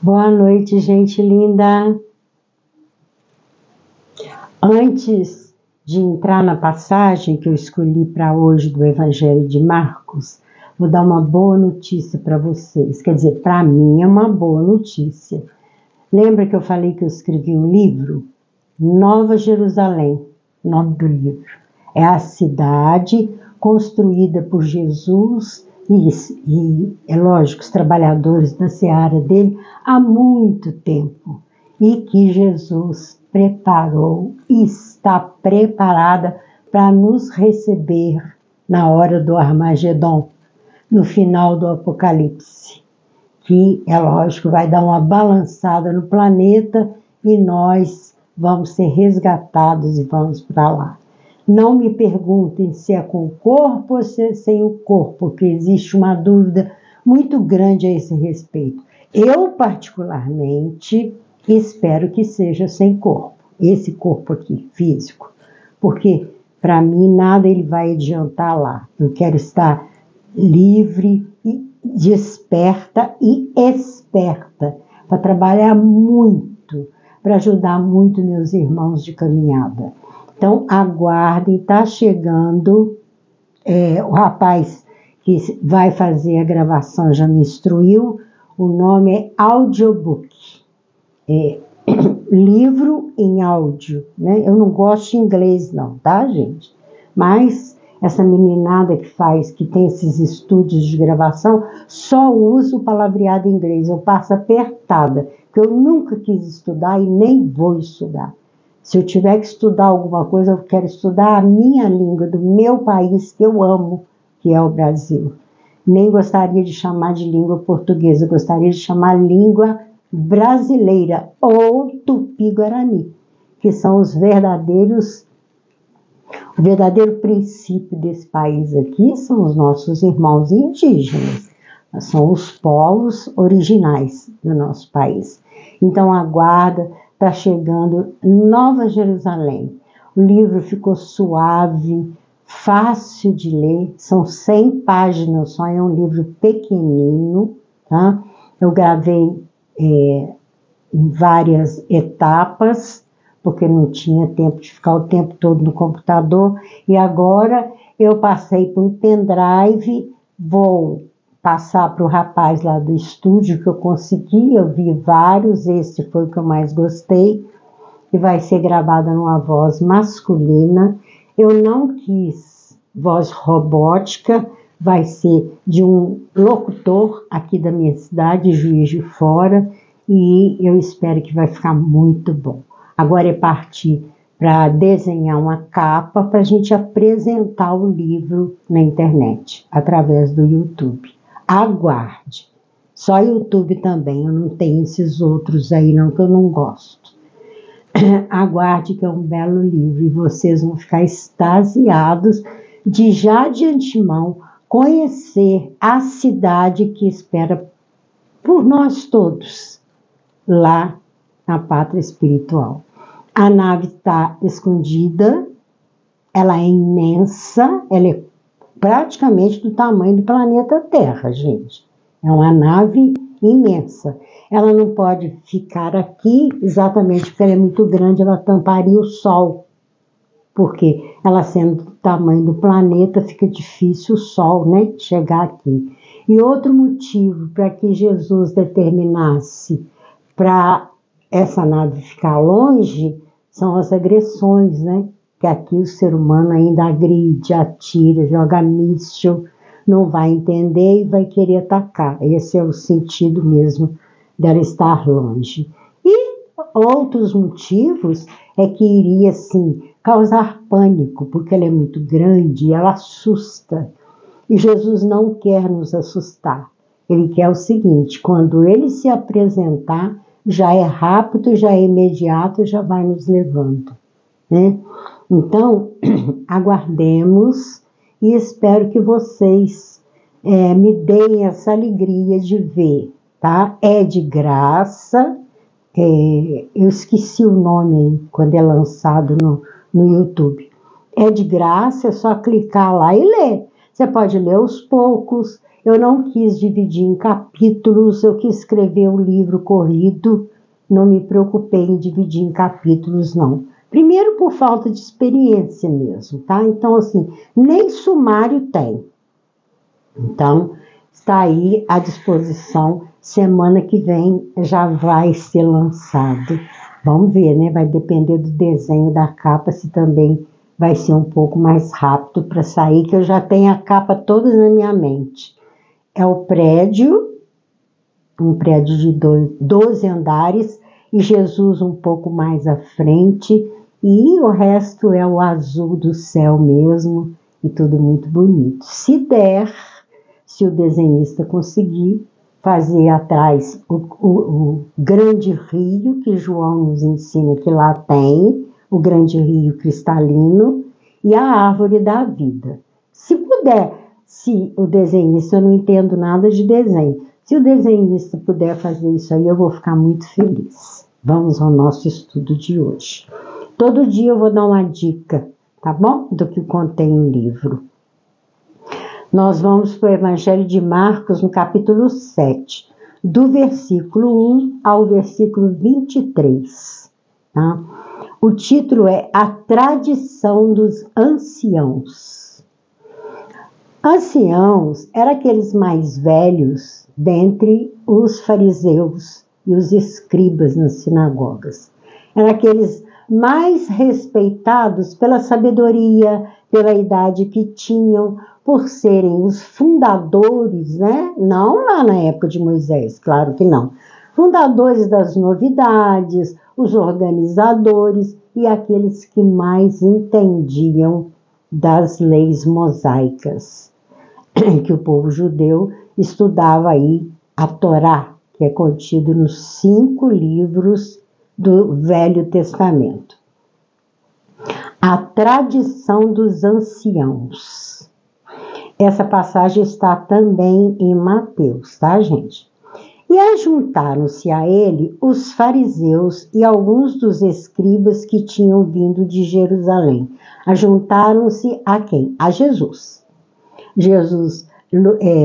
Boa noite, gente linda. Antes de entrar na passagem que eu escolhi para hoje do Evangelho de Marcos, vou dar uma boa notícia para vocês. Quer dizer, para mim é uma boa notícia. Lembra que eu falei que eu escrevi um livro? Nova Jerusalém, nome do livro. É a cidade construída por Jesus e é lógico, os trabalhadores da seara dele há muito tempo. E que Jesus preparou e está preparada para nos receber na hora do Armagedon, no final do Apocalipse. Que, é lógico, vai dar uma balançada no planeta e nós vamos ser resgatados e vamos para lá. Não me perguntem se é com o corpo ou se é sem o corpo, porque existe uma dúvida muito grande a esse respeito. Eu, particularmente, espero que seja sem corpo, esse corpo aqui, físico, porque para mim nada ele vai adiantar lá. Eu quero estar livre, desperta e esperta para trabalhar muito, para ajudar muito meus irmãos de caminhada. Então, aguardem, está chegando, o rapaz que vai fazer a gravação já me instruiu, o nome é audiobook, livro em áudio, né? Eu não gosto de inglês não, tá, gente? Mas essa meninada que tem esses estúdios de gravação, só usa o palavreado em inglês, eu passo apertada, porque eu nunca quis estudar e nem vou estudar. Se eu tiver que estudar alguma coisa, eu quero estudar a minha língua, do meu país, que eu amo, que é o Brasil. Nem gostaria de chamar de língua portuguesa, eu gostaria de chamar língua brasileira ou tupi-guarani, que são o verdadeiro princípio desse país aqui, são os nossos irmãos indígenas, são os povos originais do nosso país. Então aguarda, está chegando Nova Jerusalém. O livro ficou suave, fácil de ler, são 100 páginas, só é um livro pequenino, tá? Eu gravei em várias etapas, porque não tinha tempo de ficar o tempo todo no computador, e agora eu passei por um pendrive, vou passar para o rapaz lá do estúdio que eu consegui, eu vi vários, esse foi o que eu mais gostei, e vai ser gravada numa voz masculina. Eu não quis voz robótica, vai ser de um locutor aqui da minha cidade, Juiz de Fora, e eu espero que vai ficar muito bom. Agora é partir para desenhar uma capa para a gente apresentar o livro na internet, através do YouTube. Aguarde. Só YouTube também, eu não tenho esses outros aí não, que eu não gosto. Aguarde, que é um belo livro e vocês vão ficar extasiados de já de antemão conhecer a cidade que espera por nós todos lá na pátria espiritual. A nave está escondida, ela é imensa, ela é praticamente do tamanho do planeta Terra, gente. É uma nave imensa. Ela não pode ficar aqui exatamente porque ela é muito grande, ela tamparia o Sol. Porque ela sendo do tamanho do planeta, fica difícil o Sol, né, chegar aqui. E outro motivo para que Jesus determinasse para essa nave ficar longe são as agressões, né? Que aqui o ser humano ainda agride, atira, joga míssil, não vai entender e vai querer atacar. Esse é o sentido mesmo dela estar longe. E outros motivos é que iria, sim, causar pânico, porque ela é muito grande e ela assusta. E Jesus não quer nos assustar. Ele quer o seguinte, quando ele se apresentar, já é rápido, já é imediato, já vai nos levando, né? Então, aguardemos e espero que vocês me deem essa alegria de ver, tá? É de graça, eu esqueci o nome aí, quando é lançado no YouTube. É de graça, é só clicar lá e ler. Você pode ler aos poucos, eu não quis dividir em capítulos, eu quis escrever o livro corrido, não me preocupei em dividir em capítulos, não. Primeiro por falta de experiência mesmo, tá? Então, assim, nem sumário tem. Então, está aí à disposição, semana que vem já vai ser lançado. Vamos ver, né? Vai depender do desenho da capa, se também vai ser um pouco mais rápido para sair, que eu já tenho a capa toda na minha mente. É o prédio, um prédio de 12 andares, e Jesus um pouco mais à frente, e o resto é o azul do céu mesmo, e tudo muito bonito. Se der, se o desenhista conseguir fazer atrás o grande rio, que João nos ensina que lá tem, o grande rio cristalino, e a árvore da vida. Se puder, se o desenhista, eu não entendo nada de desenho, se o desenhista puder fazer isso aí, eu vou ficar muito feliz. Vamos ao nosso estudo de hoje. Todo dia eu vou dar uma dica, tá bom? Do que contém o livro. Nós vamos para o Evangelho de Marcos, no capítulo 7, do versículo 1 ao versículo 23. Tá? O título é A Tradição dos Anciãos. Anciãos eram aqueles mais velhos dentre os fariseus e os escribas nas sinagogas. Eram aqueles mais respeitados pela sabedoria, pela idade que tinham, por serem os fundadores, né? Não lá na época de Moisés, claro que não. Fundadores das novidades, os organizadores e aqueles que mais entendiam das leis mosaicas, que o povo judeu estudava aí a Torá, que é contido nos 5 livros do Velho Testamento. A tradição dos anciãos. Essa passagem está também em Mateus, tá, gente? E ajuntaram-se a ele os fariseus e alguns dos escribas que tinham vindo de Jerusalém. Ajuntaram-se a quem? A Jesus.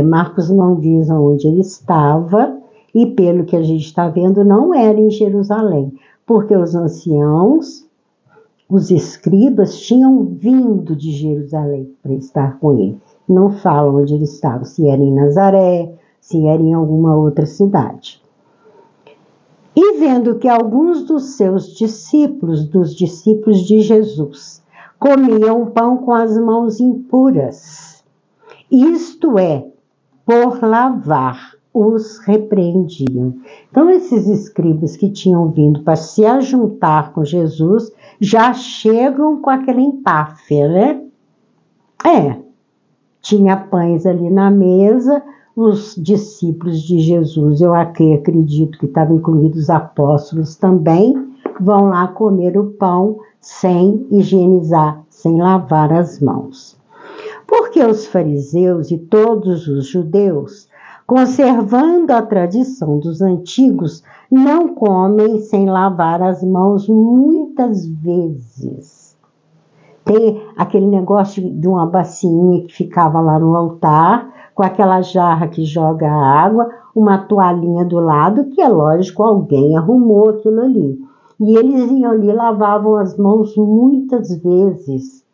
Marcos não diz onde ele estava, e pelo que a gente está vendo, não era em Jerusalém, porque os anciãos, os escribas, tinham vindo de Jerusalém para estar com ele. Não falam onde ele estava, se era em Nazaré, se era em alguma outra cidade. E vendo que alguns dos seus discípulos, dos discípulos de Jesus, comiam pão com as mãos impuras, isto é, por lavar, os repreendiam. Então, esses escribas que tinham vindo para se ajuntar com Jesus, já chegam com aquele empáfia, né? Tinha pães ali na mesa, os discípulos de Jesus, eu aqui acredito que estavam incluídos os apóstolos também, vão lá comer o pão sem higienizar, sem lavar as mãos. Porque os fariseus e todos os judeus, conservando a tradição dos antigos, não comem sem lavar as mãos muitas vezes. Tem aquele negócio de uma bacinha que ficava lá no altar, com aquela jarra que joga água, uma toalhinha do lado, que é lógico, alguém arrumou aquilo ali. E eles iam ali, lavavam as mãos muitas vezes,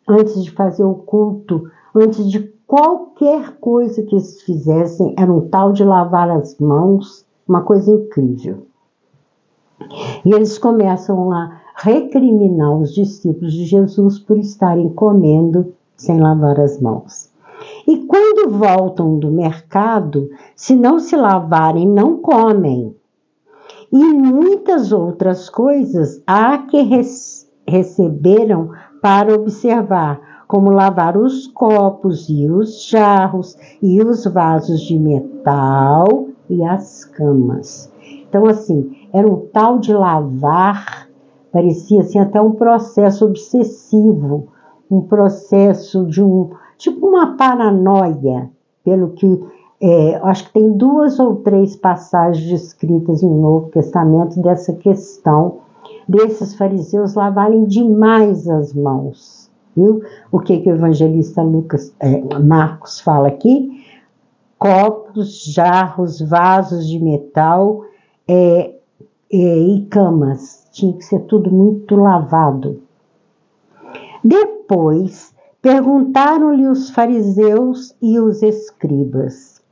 antes de fazer o culto, antes de qualquer coisa que eles fizessem, era um tal de lavar as mãos, uma coisa incrível. E eles começam a recriminar os discípulos de Jesus por estarem comendo sem lavar as mãos. E quando voltam do mercado, se não se lavarem, não comem. E muitas outras coisas há que receberam para observar, como lavar os copos e os jarros e os vasos de metal e as camas. Então, assim, era um tal de lavar, parecia assim até um processo obsessivo, um processo de tipo uma paranoia, pelo que acho que tem 2 ou 3 passagens escritas no Novo Testamento dessa questão desses fariseus lavarem demais as mãos. Viu? O que o evangelista Marcos fala aqui? Copos, jarros, vasos de metal e camas. Tinha que ser tudo muito lavado. Depois, perguntaram-lhe os fariseus e os escribas: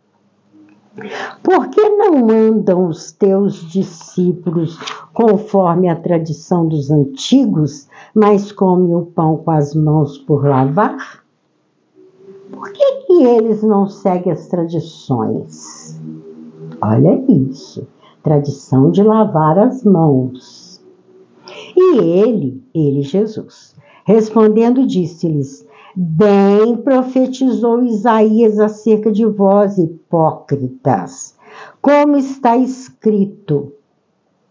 por que não andam os teus discípulos conforme a tradição dos antigos, mas comem o pão com as mãos por lavar? Por que eles não seguem as tradições? Olha isso, tradição de lavar as mãos. E ele, Jesus, respondendo, disse-lhes: bem profetizou Isaías acerca de vós, hipócritas, como está escrito.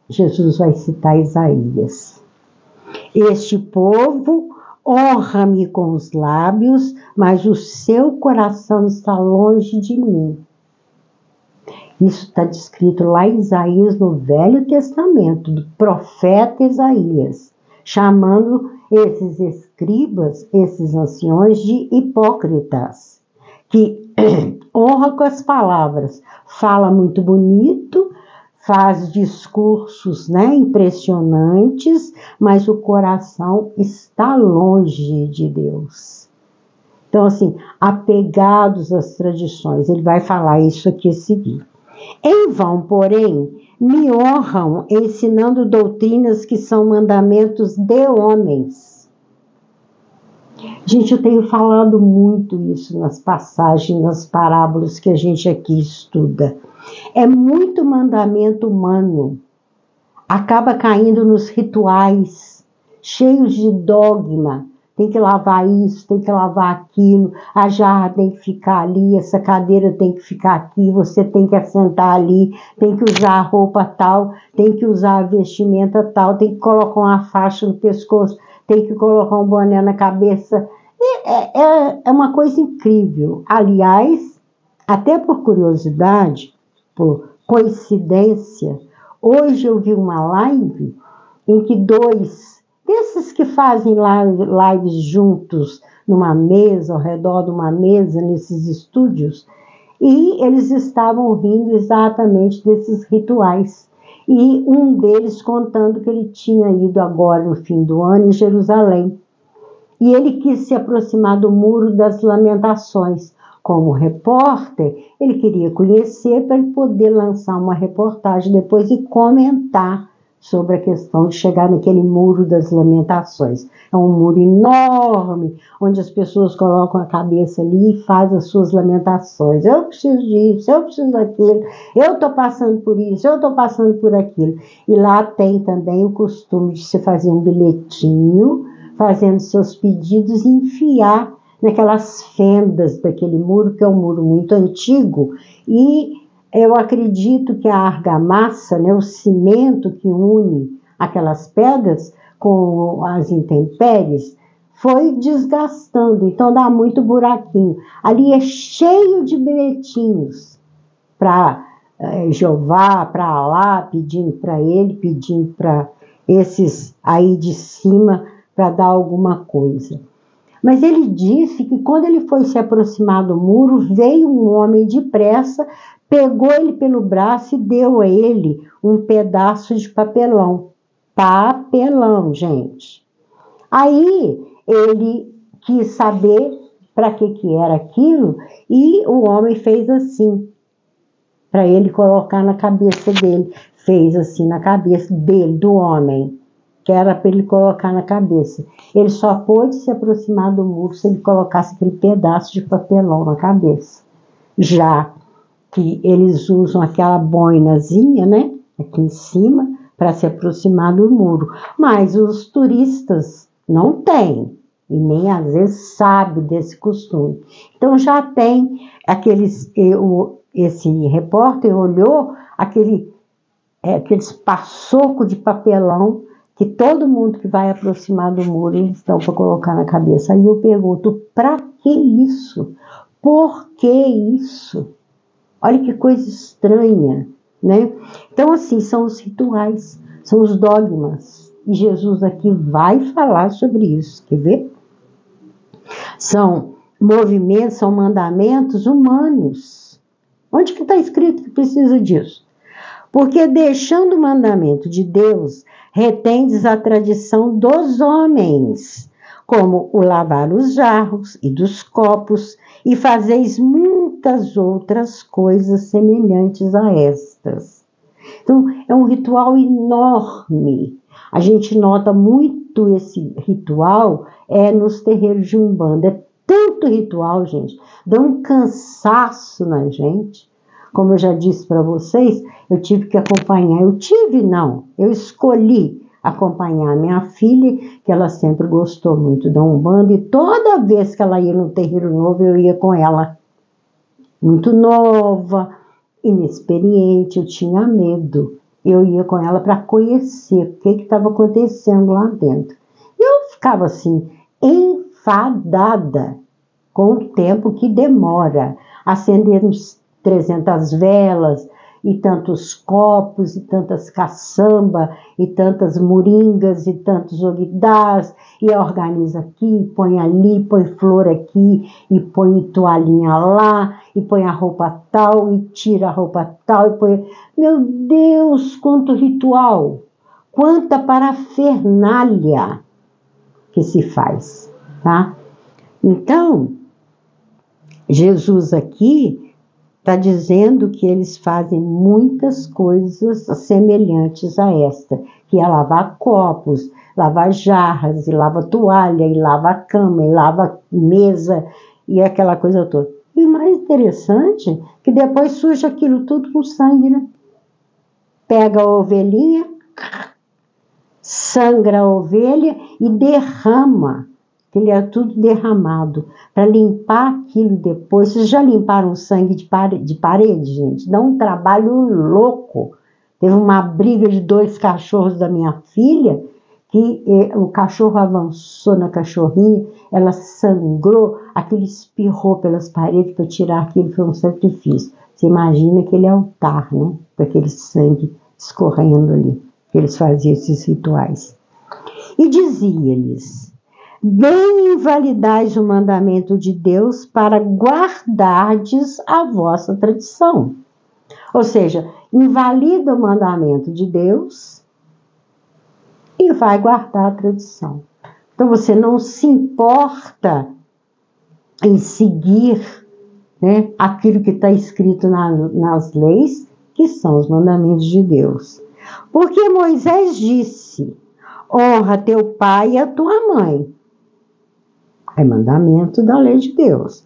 Jesus vai citar Isaías. Este povo honra-me com os lábios, mas o seu coração está longe de mim. Isso está descrito lá em Isaías, no Velho Testamento, do profeta Isaías, chamando esses escribas, esses anciões, de hipócritas, que honra com as palavras, fala muito bonito, faz discursos, impressionantes, mas o coração está longe de Deus. Então, assim, apegados às tradições, ele vai falar isso aqui a seguir. Em vão, porém, me honram ensinando doutrinas que são mandamentos de homens. Gente, eu tenho falado muito isso nas passagens, nas parábolas que a gente aqui estuda. É muito mandamento humano. Acaba caindo nos rituais, cheios de dogma. Tem que lavar isso, tem que lavar aquilo, a jarra tem que ficar ali, essa cadeira tem que ficar aqui, você tem que assentar ali, tem que usar a roupa tal, tem que usar a vestimenta tal, tem que colocar uma faixa no pescoço, tem que colocar um boné na cabeça. É uma coisa incrível. Aliás, até por curiosidade, por coincidência, hoje eu vi uma live em que desses que fazem lives juntos numa mesa, ao redor de uma mesa, nesses estúdios, e eles estavam rindo exatamente desses rituais. E um deles contando que ele tinha ido agora no fim do ano em Jerusalém. E ele quis se aproximar do Muro das Lamentações. Como repórter, ele queria conhecer para ele poder lançar uma reportagem depois e comentar sobre a questão de chegar naquele Muro das Lamentações. É um muro enorme, onde as pessoas colocam a cabeça ali e fazem as suas lamentações. Eu preciso disso, eu preciso daquilo, eu estou passando por isso, eu estou passando por aquilo. E lá tem também o costume de se fazer um bilhetinho, fazendo seus pedidos e enfiar naquelas fendas daquele muro, que é um muro muito antigo, e eu acredito que a argamassa, o cimento que une aquelas pedras com as intempéries, foi desgastando, então dá muito buraquinho. Ali é cheio de bilhetinhos para Jeová, para Alá, pedindo para ele, pedindo para esses aí de cima para dar alguma coisa. Mas ele disse que quando ele foi se aproximar do muro, veio um homem depressa, pegou ele pelo braço e deu a ele um pedaço de papelão. Papelão, gente. Aí ele quis saber para que era aquilo e o homem fez assim, para ele colocar na cabeça dele. Fez assim na cabeça dele, do homem, que era para ele colocar na cabeça. Ele só pôde se aproximar do muro se ele colocasse aquele pedaço de papelão na cabeça. Já que eles usam aquela boinazinha, aqui em cima, para se aproximar do muro. Mas os turistas não têm, e nem às vezes sabem desse costume. Então já tem esse repórter olhou aqueles passocos de papelão que todo mundo que vai aproximar do muro eles estão para colocar na cabeça. Aí eu pergunto, para que isso? Por que isso? Olha que coisa estranha, Então, assim, são os rituais, são os dogmas. E Jesus aqui vai falar sobre isso, quer ver? São movimentos, são mandamentos humanos. Onde que está escrito que precisa disso? Porque deixando o mandamento de Deus, retendes a tradição dos homens, como o lavar os jarros e dos copos, e fazeis muitas outras coisas semelhantes a estas. Então, é um ritual enorme. A gente nota muito esse ritual nos terreiros de Umbanda. É tanto ritual, gente, dá um cansaço na gente. Como eu já disse para vocês, eu tive que acompanhar. Eu escolhi acompanhar a minha filha, que ela sempre gostou muito da Umbanda, e toda vez que ela ia no terreiro novo, eu ia com ela. Muito nova, inexperiente, eu tinha medo. Eu ia com ela para conhecer o que estava acontecendo lá dentro. E eu ficava assim, enfadada com o tempo que demora. Acender uns 300 velas, e tantos copos, e tantas caçamba, e tantas moringas, e tantos ogdás, e organiza aqui, põe ali, põe flor aqui, e põe toalhinha lá, e põe a roupa tal, e tira a roupa tal, e põe... Meu Deus, quanto ritual! Quanta parafernália que se faz, tá? Então, Jesus aqui está dizendo que eles fazem muitas coisas semelhantes a esta, que é lavar copos, lavar jarras, e lava toalha, e lava cama, e lava mesa, e aquela coisa toda. E o mais interessante é que depois suja aquilo tudo com sangue, né? Pega a ovelhinha, sangra a ovelha e derrama. Ele é tudo derramado, para limpar aquilo depois. Vocês já limparam sangue de parede, gente? Dá um trabalho louco. Teve uma briga de 2 cachorros da minha filha, que o cachorro avançou na cachorrinha, ela sangrou, aquilo espirrou pelas paredes para tirar aquilo, foi um sacrifício. Você imagina aquele altar, né? Com aquele sangue escorrendo ali, que eles faziam esses rituais. E dizia-lhes: bem invalidais o mandamento de Deus para guardardes a vossa tradição. Ou seja, invalida o mandamento de Deus e vai guardar a tradição. Então você não se importa em seguir, né, aquilo que está escrito nas leis, que são os mandamentos de Deus. Porque Moisés disse: honra teu pai e a tua mãe. É mandamento da lei de Deus.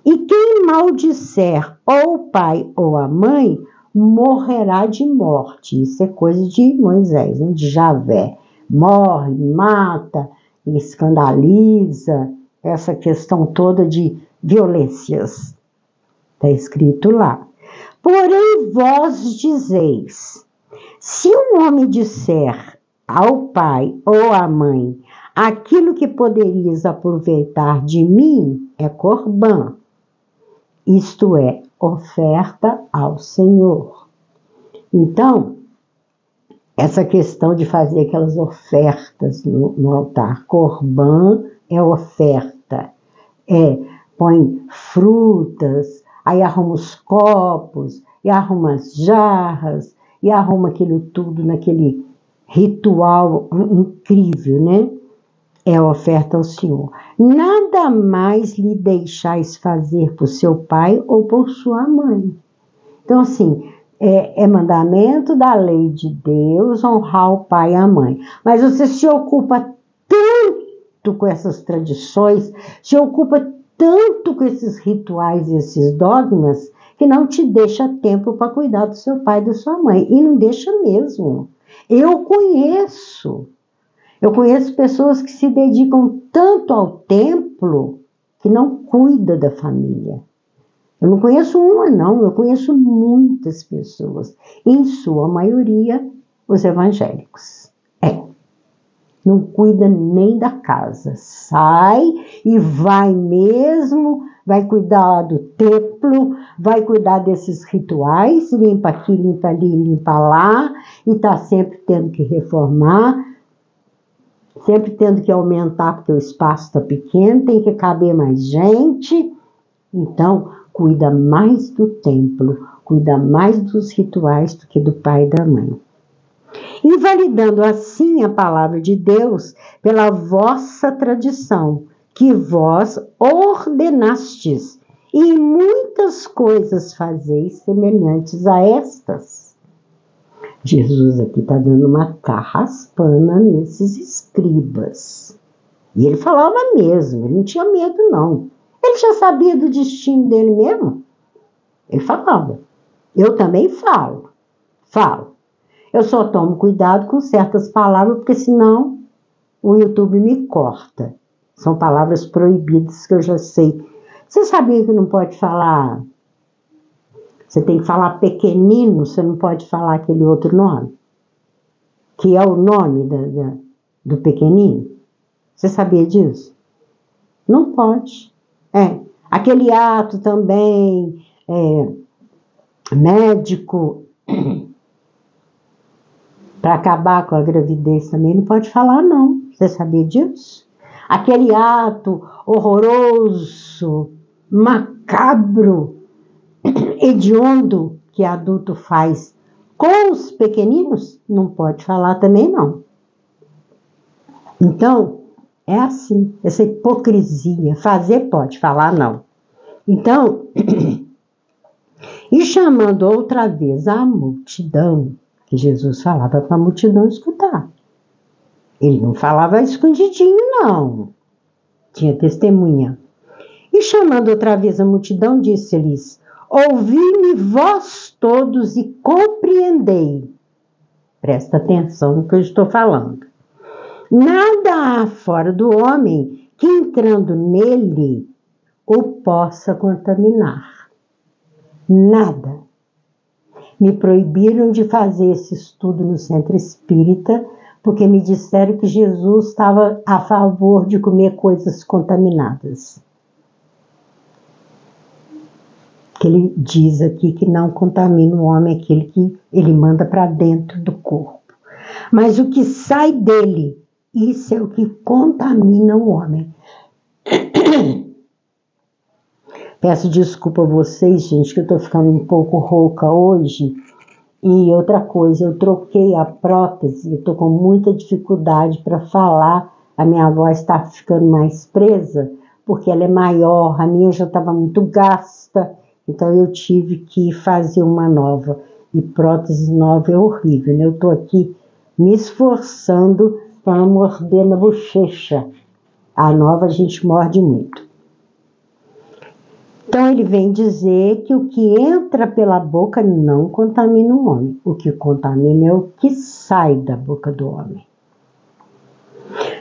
E quem maldisser ou o pai ou a mãe, morrerá de morte. Isso é coisa de Moisés, né? De Javé. Morre, mata, escandaliza, essa questão toda de violências. Está escrito lá. Porém vós dizeis: se um homem disser ao pai ou à mãe, aquilo que poderias aproveitar de mim é corbã, isto é, oferta ao Senhor. Então, essa questão de fazer aquelas ofertas no altar, corbã é oferta, põe frutas, aí arruma os copos, e arruma as jarras, e arruma aquilo tudo naquele ritual incrível, né? É a oferta ao Senhor. Nada mais lhe deixais fazer por seu pai ou por sua mãe. Então, assim, é mandamento da lei de Deus honrar o pai e a mãe. Mas você se ocupa tanto com essas tradições, se ocupa tanto com esses rituais e esses dogmas, que não te deixa tempo para cuidar do seu pai e da sua mãe. E não deixa mesmo. Eu conheço pessoas que se dedicam tanto ao templo que não cuida da família. Eu não conheço uma, não. Eu conheço muitas pessoas. Em sua maioria, os evangélicos. Não cuida nem da casa. Sai e vai mesmo, vai cuidar do templo, vai cuidar desses rituais, limpa aqui, limpa ali, limpa lá, e está sempre tendo que reformar. sempre tendo que aumentar porque o espaço está pequeno, tem que caber mais gente. Então, cuida mais do templo, cuida mais dos rituais do que do pai e da mãe. Invalidando assim a palavra de Deus pela vossa tradição, que vós ordenastes, e muitas coisas fazeis semelhantes a estas. Jesus aqui está dando uma carraspana nesses escribas. E ele falava mesmo, ele não tinha medo não. Ele já sabia do destino dele mesmo. Ele falava. Eu também falo. Eu só tomo cuidado com certas palavras, porque senão o YouTube me corta. São palavras proibidas que eu já sei. Você sabia que não pode falar... Você tem que falar pequenino, você não pode falar aquele outro nome? Que é o nome do pequenino? Você sabia disso? Não pode. Aquele ato também, médico, para acabar com a gravidez também, não pode falar não. Você sabia disso? Aquele ato horroroso, macabro, hediondo que adulto faz com os pequeninos, não pode falar também não. Então, é assim, essa hipocrisia. Fazer pode, falar não. Então, e chamando outra vez a multidão, que Jesus falava para a multidão escutar. Ele não falava escondidinho, não. Tinha testemunha. E chamando outra vez a multidão, disse-lhes: ouvi-me vós todos e compreendei. Presta atenção no que eu estou falando. Nada há fora do homem que entrando nele o possa contaminar. Nada. Me proibiram de fazer esse estudo no centro espírita, porque me disseram que Jesus estava a favor de comer coisas contaminadas. Que ele diz aqui que não contamina o homem, aquele que ele manda para dentro do corpo. Mas o que sai dele, isso é o que contamina o homem. Peço desculpa a vocês, gente, que eu estou ficando um pouco rouca hoje. E outra coisa, eu troquei a prótese, eu estou com muita dificuldade para falar. A minha voz está ficando mais presa, porque ela é maior, a minha já estava muito gasta. Então eu tive que fazer uma nova. E prótese nova é horrível, né? Eu estou aqui me esforçando para morder na bochecha. A nova a gente morde muito. Então ele vem dizer que o que entra pela boca não contamina o homem. O que contamina é o que sai da boca do homem.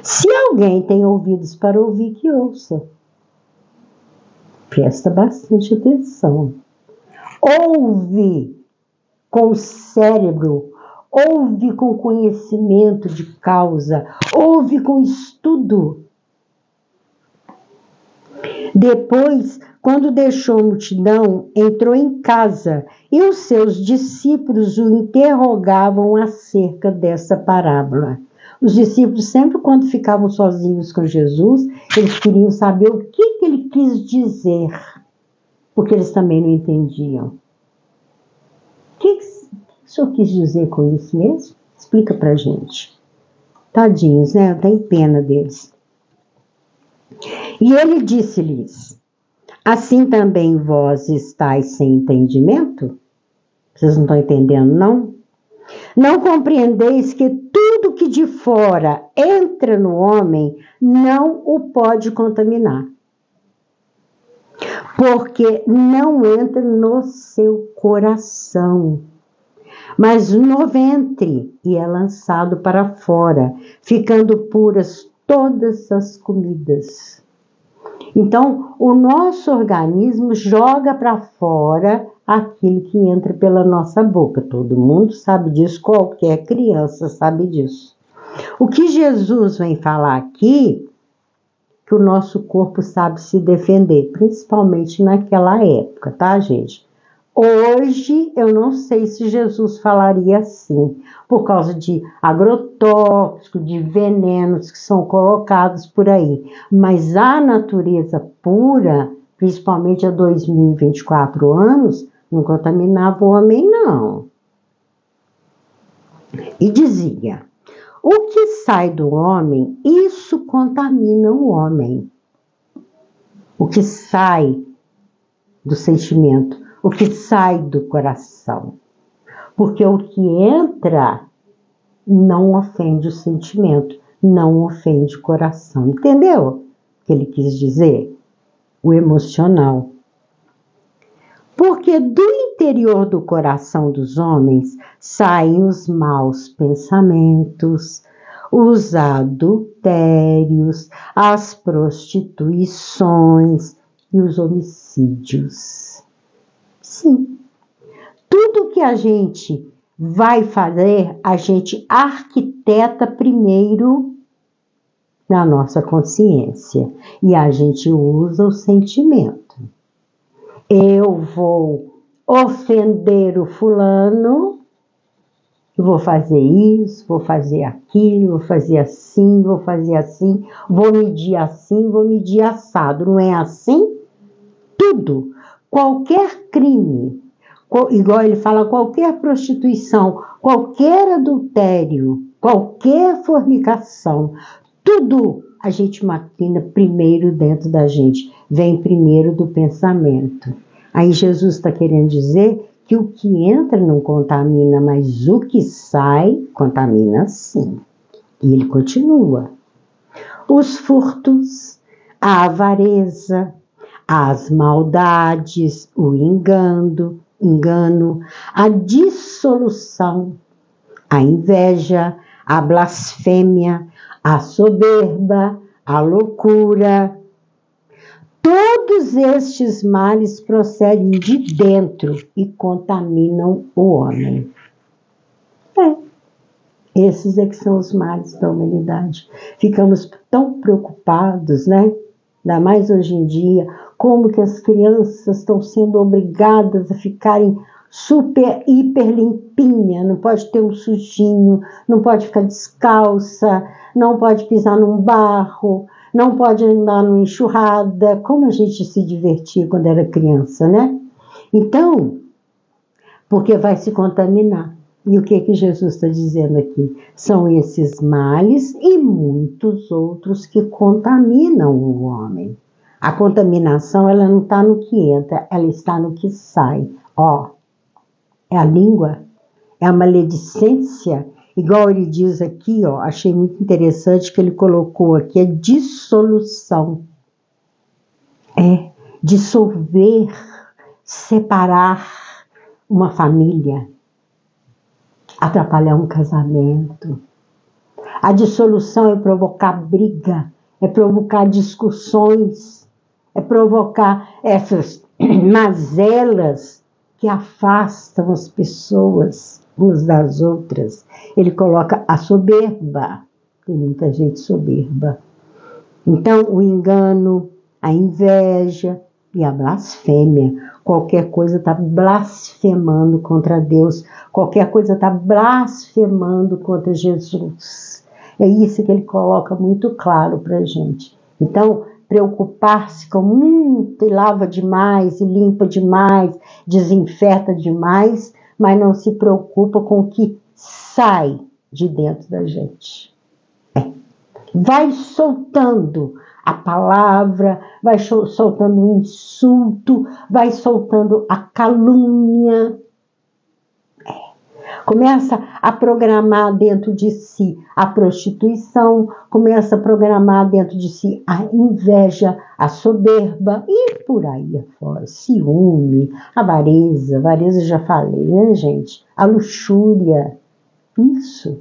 Se alguém tem ouvidos para ouvir, que ouça. Presta bastante atenção. Ouve com o cérebro, ouve com conhecimento de causa, ouve com estudo. Depois, quando deixou a multidão, entrou em casa e os seus discípulos o interrogavam acerca dessa parábola. Os discípulos, sempre quando ficavam sozinhos com Jesus, eles queriam saber o que ele quis dizer, porque eles também não entendiam. O que o senhor quis dizer com isso mesmo? Explica pra gente. Tadinhos, né? Eu tenho pena deles. E ele disse-lhes: assim também vós estáis sem entendimento? Vocês não estão entendendo, não? Não compreendeis que tudo que de fora entra no homem não o pode contaminar, porque não entra no seu coração, mas no ventre, e é lançado para fora, ficando puras todas as comidas. Então, o nosso organismo joga para fora aquilo que entra pela nossa boca. Todo mundo sabe disso, qualquer criança sabe disso. O que Jesus vem falar aqui, que o nosso corpo sabe se defender, principalmente naquela época, tá, gente? Hoje, eu não sei se Jesus falaria assim, por causa de agrotóxicos, de venenos que são colocados por aí. Mas a natureza pura, principalmente há 2024 anos, não contaminava o homem, não. E dizia, o que sai do homem, isso contamina o homem. O que sai do sentimento, o que sai do coração. Porque o que entra não ofende o sentimento, não ofende o coração. Entendeu o que ele quis dizer? O emocional. Porque do interior do coração dos homens saem os maus pensamentos, os adultérios, as prostituições e os homicídios. Sim. Tudo que a gente vai fazer, a gente arquiteta primeiro na nossa consciência. E a gente usa o sentimento. Eu vou ofender o fulano, vou fazer isso, vou fazer aquilo, vou fazer assim, vou fazer assim, vou medir assim, vou medir assado. Não é assim? Tudo. Qualquer crime, igual ele fala, qualquer prostituição, qualquer adultério, qualquer fornicação, tudo a gente maquina primeiro dentro da gente, vem primeiro do pensamento. Aí Jesus está querendo dizer que o que entra não contamina, mas o que sai contamina sim. E ele continua. Os furtos, a avareza, as maldades, o engano, a dissolução, a inveja, a blasfêmia, a soberba, a loucura. Todos estes males procedem de dentro e contaminam o homem. Esses é que são os males da humanidade. Ficamos tão preocupados, né? Ainda mais hoje em dia, como que as crianças estão sendo obrigadas a ficarem super, hiper limpinha, não pode ter um sujinho, não pode ficar descalça, não pode pisar num barro, não pode andar numa enxurrada, como a gente se divertia quando era criança, né? Então, porque vai se contaminar. E o que Jesus está dizendo aqui? São esses males e muitos outros que contaminam o homem. A contaminação, ela não está no que entra, ela está no que sai. Ó, é a língua, é a maledicência, igual ele diz aqui, ó, achei muito interessante que ele colocou aqui, a dissolução. É dissolver, separar uma família, atrapalhar um casamento. A dissolução é provocar briga, é provocar discussões, é provocar essas mazelas que afastam as pessoas umas das outras. Ele coloca a soberba, tem muita gente soberba. Então, o engano, a inveja e a blasfêmia. Qualquer coisa está blasfemando contra Deus, qualquer coisa está blasfemando contra Jesus. É isso que ele coloca muito claro para a gente. Então, preocupar-se com e lava demais, e limpa demais, desinfeta demais, mas não se preocupa com o que sai de dentro da gente. Vai soltando a palavra, vai soltando o insulto, vai soltando a calúnia. Começa a programar dentro de si a prostituição, começa a programar dentro de si a inveja, a soberba e por aí afora. Ciúme, avareza já falei, né, gente? A luxúria, isso.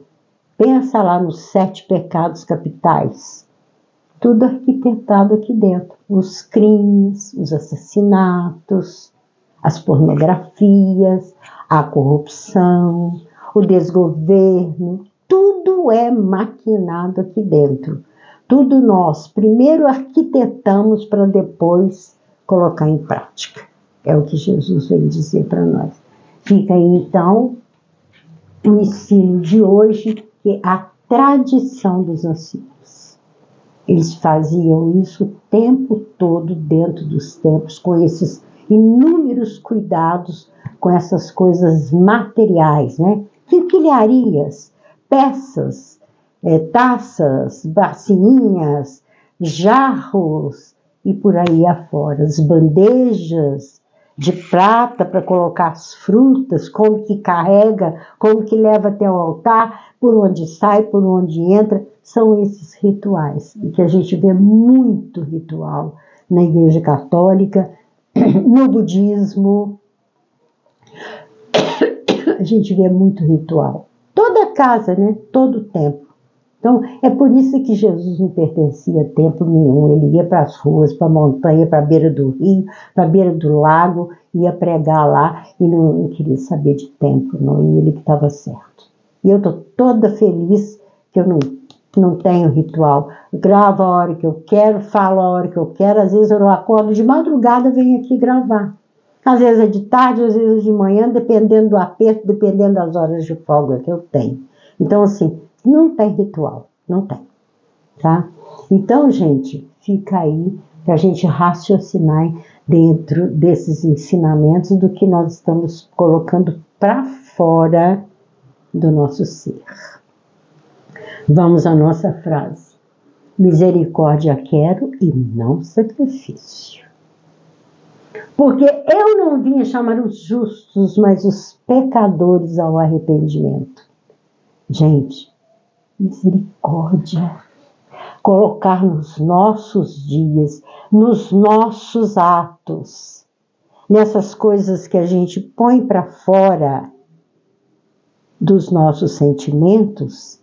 Pensa lá nos 7 pecados capitais. Tudo arquitetado aqui dentro. Os crimes, os assassinatos, as pornografias, a corrupção, o desgoverno. Tudo é maquinado aqui dentro. Tudo nós primeiro arquitetamos para depois colocar em prática. É o que Jesus vem dizer para nós. Fica aí, então, o ensino de hoje, que é a tradição dos anciãos. Eles faziam isso o tempo todo dentro dos templos, com esses inúmeros cuidados com essas coisas materiais, né? Quinquilharias, peças, taças, bacininhas, jarros e por aí afora, as bandejas de prata para colocar as frutas, como que carrega, como que leva até o altar, por onde sai, por onde entra, são esses rituais, e que a gente vê muito ritual na Igreja Católica, no budismo, a gente vê muito ritual. Toda casa, né? Todo tempo. Então, é por isso que Jesus não pertencia a templo nenhum. Ele ia para as ruas, para a montanha, para a beira do rio, para a beira do lago, ia pregar lá e não queria saber de templo, não. E ele que estava certo. E eu estou toda feliz que eu não tenho ritual. Gravo a hora que eu quero, falo a hora que eu quero. Às vezes eu não acordo de madrugada, venho aqui gravar. Às vezes é de tarde, às vezes é de manhã, dependendo do aperto, dependendo das horas de folga que eu tenho. Então, assim, não tem ritual, não tem, tá? Então, gente, fica aí para a gente raciocinar dentro desses ensinamentos do que nós estamos colocando para fora do nosso ser. Vamos à nossa frase. Misericórdia quero e não sacrifício. Porque eu não vim chamar os justos, mas os pecadores ao arrependimento. Gente, misericórdia. Colocar nos nossos dias, nos nossos atos, nessas coisas que a gente põe para fora dos nossos sentimentos,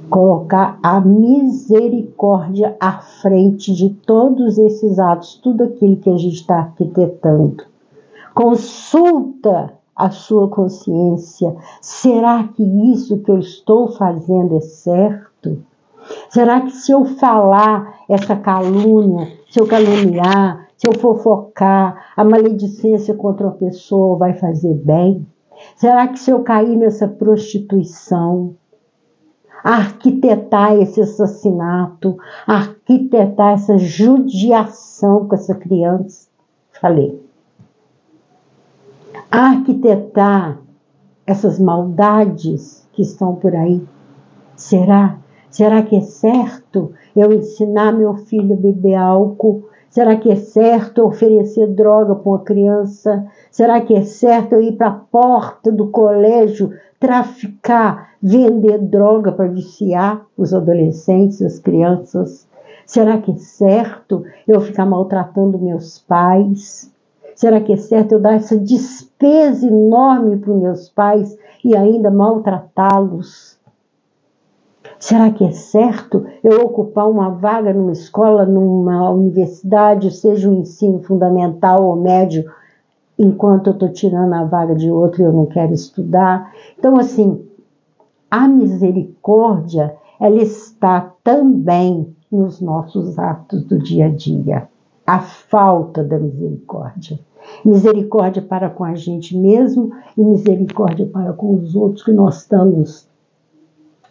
colocar a misericórdia à frente de todos esses atos, tudo aquilo que a gente está arquitetando. Consulta a sua consciência. Será que isso que eu estou fazendo é certo? Será que se eu falar essa calúnia, se eu caluniar, se eu fofocar, a maledicência contra uma pessoa vai fazer bem? Será que se eu cair nessa prostituição, arquitetar esse assassinato, arquitetar essa judiação com essa criança? Falei. Arquitetar essas maldades que estão por aí. Será? Será que é certo eu ensinar meu filho a beber álcool? Será que é certo eu oferecer droga para uma criança? Será que é certo eu ir para a porta do colégio traficar, vender droga para viciar os adolescentes, as crianças? Será que é certo eu ficar maltratando meus pais? Será que é certo eu dar essa despesa enorme para os meus pais e ainda maltratá-los? Será que é certo eu ocupar uma vaga numa escola, numa universidade, seja um ensino fundamental ou médio, enquanto eu estou tirando a vaga de outro e eu não quero estudar? Então, assim, a misericórdia, ela está também nos nossos atos do dia a dia. A falta da misericórdia. Misericórdia para com a gente mesmo e misericórdia para com os outros que nós estamos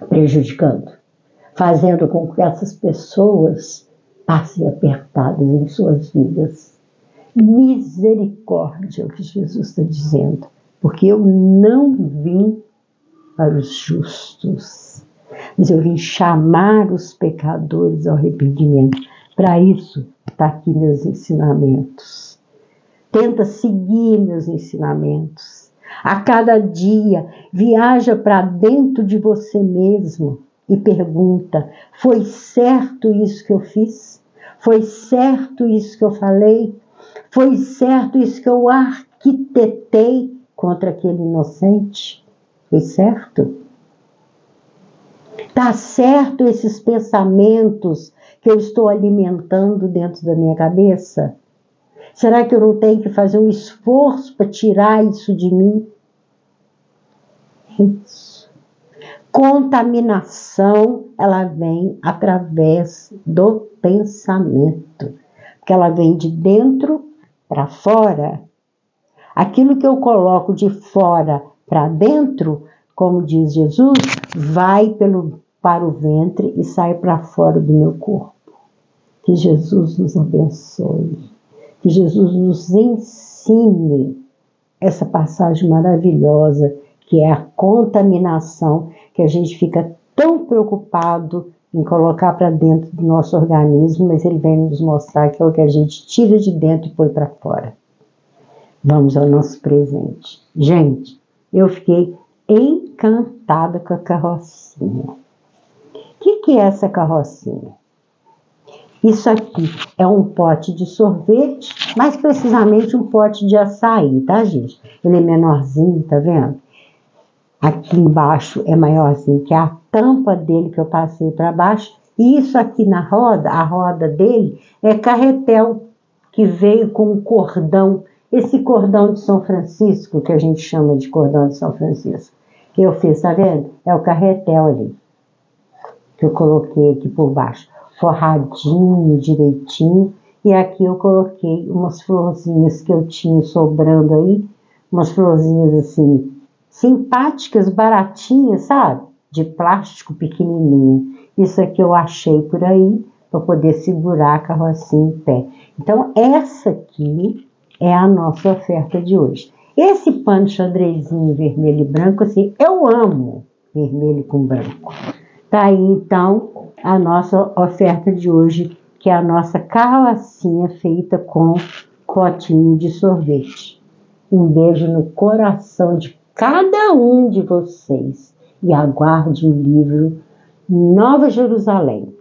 prejudicando, fazendo com que essas pessoas passem apertadas em suas vidas. Misericórdia é o que Jesus está dizendo, porque eu não vim para os justos, mas eu vim chamar os pecadores ao arrependimento. Para isso, está aqui meus ensinamentos. Tenta seguir meus ensinamentos. A cada dia, viaja para dentro de você mesmo e pergunta: foi certo isso que eu fiz? Foi certo isso que eu falei? Foi certo isso que eu arquitetei contra aquele inocente? Foi certo? Está certo esses pensamentos que eu estou alimentando dentro da minha cabeça? Será que eu não tenho que fazer um esforço para tirar isso de mim? Isso. Contaminação, ela vem através do pensamento. Porque ela vem de dentro para fora, aquilo que eu coloco de fora para dentro, como diz Jesus, vai para o ventre e sai para fora do meu corpo. Que Jesus nos abençoe. Que Jesus nos ensine essa passagem maravilhosa, que é a contaminação, que a gente fica tão preocupado em colocar para dentro do nosso organismo, mas ele vem nos mostrar que é o que a gente tira de dentro e põe para fora. Vamos ao nosso presente. Gente, eu fiquei encantada com a carrocinha. O que é essa carrocinha? Isso aqui é um pote de sorvete, mais precisamente um pote de açaí, tá, gente? Ele é menorzinho, tá vendo? Aqui embaixo é maiorzinho, que é a tampa dele que eu passei para baixo. E isso aqui na roda, a roda dele, é carretel, que veio com um cordão. Esse cordão de São Francisco, que a gente chama de cordão de São Francisco, que eu fiz, tá vendo? É o carretel ali, que eu coloquei aqui por baixo. Forradinho, direitinho. E aqui eu coloquei umas florzinhas que eu tinha sobrando aí. Umas florzinhas assim, simpáticas, baratinhas, sabe? De plástico pequenininha. Isso aqui eu achei por aí, para poder segurar a carrocinha em pé. Então, essa aqui é a nossa oferta de hoje. Esse pano xadrezinho vermelho e branco, assim, eu amo vermelho com branco. Tá aí, então, a nossa oferta de hoje, que é a nossa carrocinha feita com potinho de sorvete. Um beijo no coração de cada um de vocês e aguarde o livro Nova Jerusalém.